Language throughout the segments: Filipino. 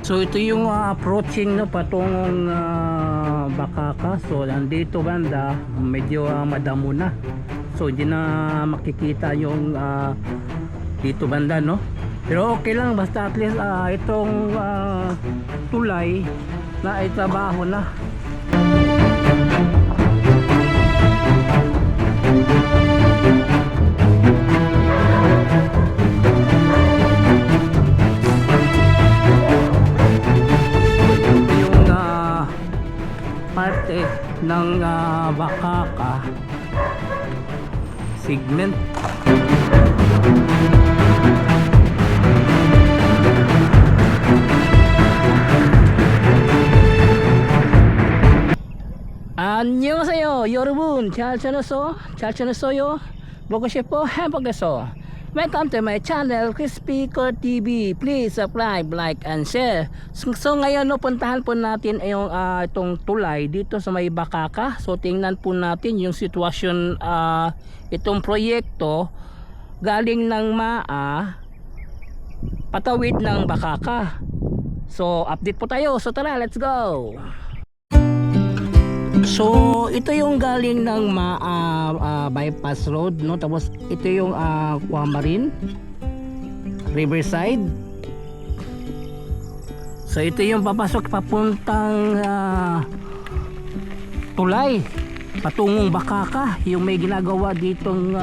So ito yung approaching no patungong Bakaka. So nandito banda medyo madamo na. So hindi na makikita yung dito banda no. Pero okay lang basta at least itong tulay na ay trabaho na. Parte ng Bakaka segment. 안녕하세요 여러분. 잘 지냈어요? 먹고 싶어 행복해서. Welcome to my channel Crispy Core TV. Please subscribe, like and share. So ngayon no, puntahan po natin yung itong tulay dito sa may Bakaka. So tingnan po natin yung sitwasyon itong proyekto galing ng MAA patawid ng Bakaka. So update po tayo. So tara, let's go. So ito yung galing ng bypass road no, tapos ito yung Aquamarine Riverside. So ito yung papasok papuntang tulay patungong Bakaka, yung may ginagawa ditong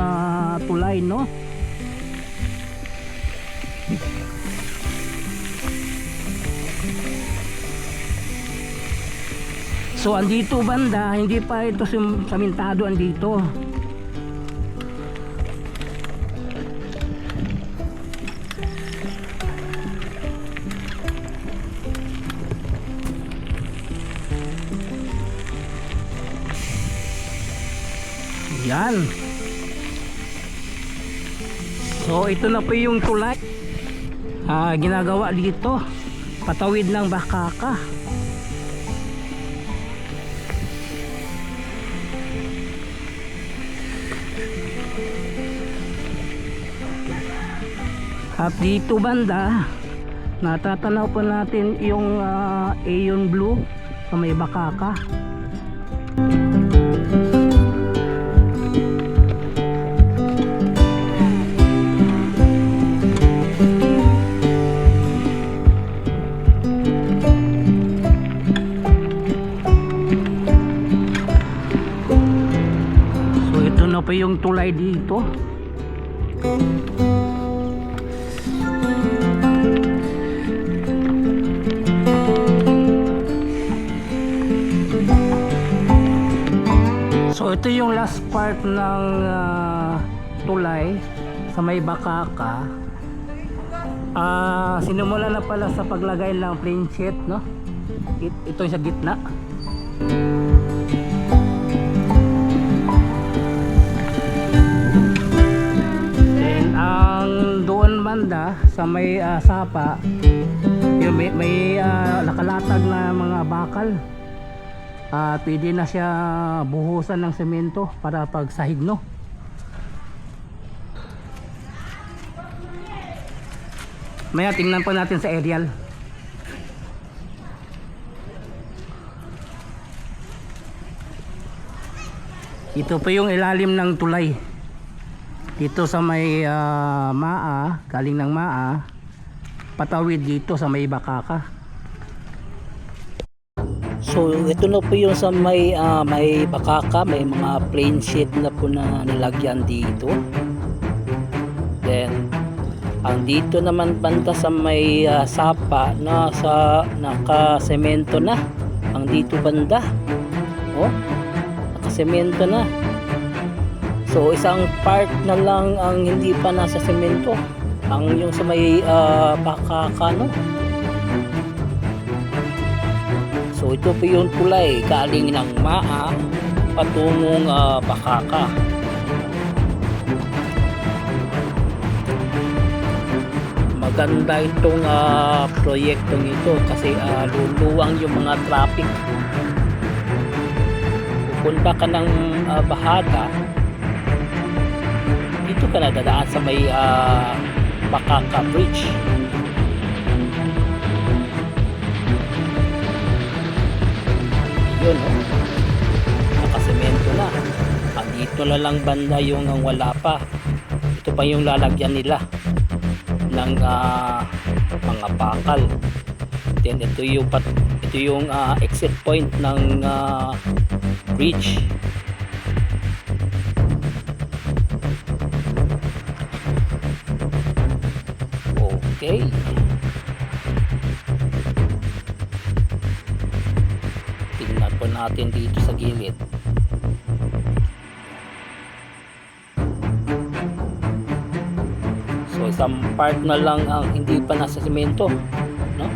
tulay no. So andito banda, hindi pa ito samintado andito. Yan. So ito na po yung tulay ginagawa dito patawid ng Bakaka. At dito banda natatanaw po natin yung Aeon Blue sa may Bakaka. So ito na po yung tulay dito. So ito yung last part ng tulay sa may Bakaka. Sinimula na pala sa paglagay ng plain sheet no. Ito sa gitna. Then ang doon banda sa may sapa yung may nakalatag na mga bakal. Pwede na siya buhusan ng semento para pagsahig no. Maya tingnan po natin sa aerial. Ito po yung ilalim ng tulay dito sa may MAA, galing ng MAA patawid dito sa may Bakaka. So ito na po yung sa may Bakaka, may mga plain sheet na po na nilagyan dito. Then ang dito naman banda sa may sapa na sa nakasemento na. Ang dito banda, oh, nakasemento na. So isang part na lang ang hindi pa nasa semento, ang yung sa may Bakaka no. So ito po yung tulay galing ng MAA patungong Bakaka. Maganda itong proyektong ito kasi luluwang yung mga traffic. Pupunta ka ng Bahaga, dito ka na dadaan sa may Bakaka Bridge. ito na lang banda yung ang wala pa. Ito pa yung lalagyan nila ng mga bakal. Then ito yung exit point ng bridge. Okay. Tingnan po natin dito sa gilid. So isang part na lang ang hindi pa nasa semento, no?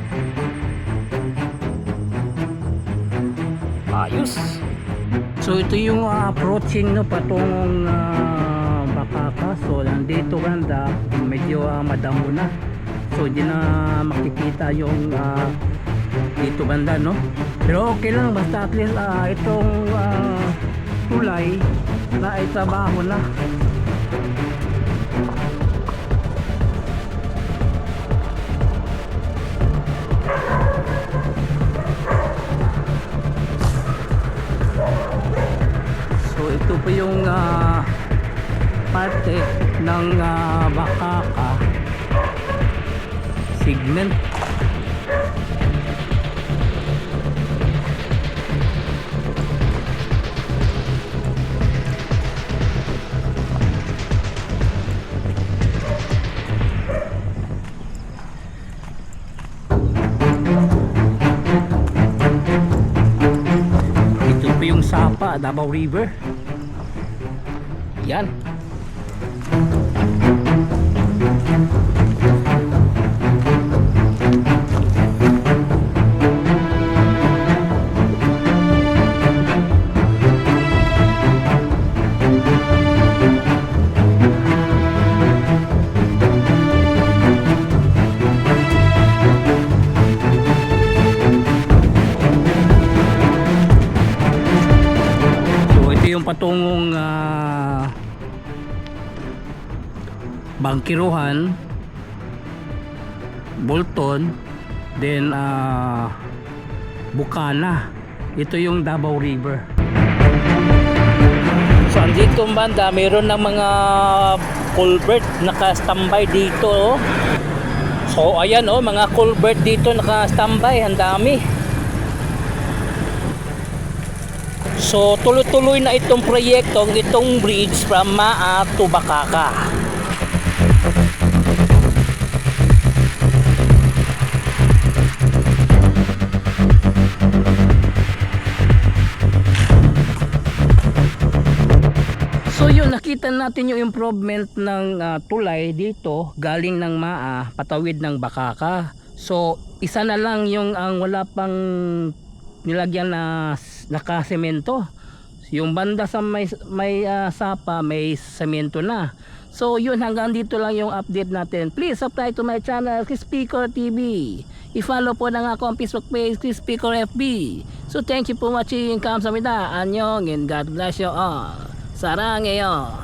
Ayos. So ito yung approaching no patungong Bakaka. So nandito banda medyo madamo na. So di na makikita yung dito banda, no? Pero okay lang basta at least itong tulay na ay trabaho na. So ito po yung parte ng Bakaka segment. Ito po yung Sapa, Davao River. Yan. Yung patungong Bangkiruhan, Bolton, then Bukana. Ito yung Davao River. So andito banda mayroon ng mga culvert naka-standby dito. So ayan mga culvert dito naka-standby, ang dami. So tuloy-tuloy na itong proyekto, itong bridge from Maa to Bakaka. So yun, nakita natin yung improvement ng tulay dito galing ng Maa patawid ng Bakaka. So isa na lang yung ang wala pang nilagyan na nakasemento. Yung banda sa may Sapa may semento na. So yun, hanggang dito lang yung update natin. Please subscribe to my channel Crispicor TV. I-follow po na nga ako ang Facebook page Crispicor FB. So thank you for watching. Kamsahamnida, annyeong, and God bless you all. Sarang ngayon.